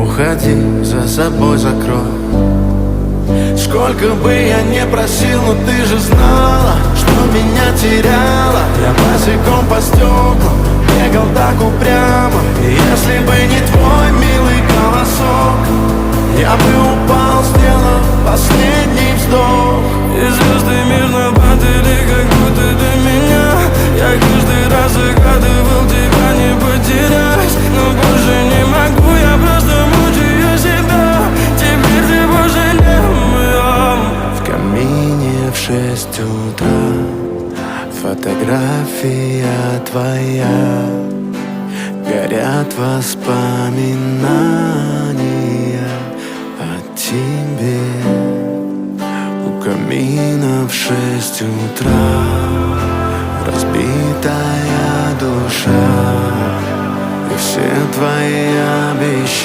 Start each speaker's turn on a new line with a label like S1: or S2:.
S1: Уходи, за собой закрой. Сколько бы я не просил, но ты же знала, что меня теряла. Я босиком по стеклам бегал так упрямо. И если бы не твой милый голосок, я бы упал, сделав последний вздох.
S2: И звезды мирно падали, как будто до меня. Я каждый раз загадывал тебя не потерять, но больше не могу, я просто мучаю себя. Теперь ты больше не моя.
S1: В камине в 6 утра фотография твоя. Горят воспоминания о тебе. У камина в 6 утра разбитая душа, и все твои обещания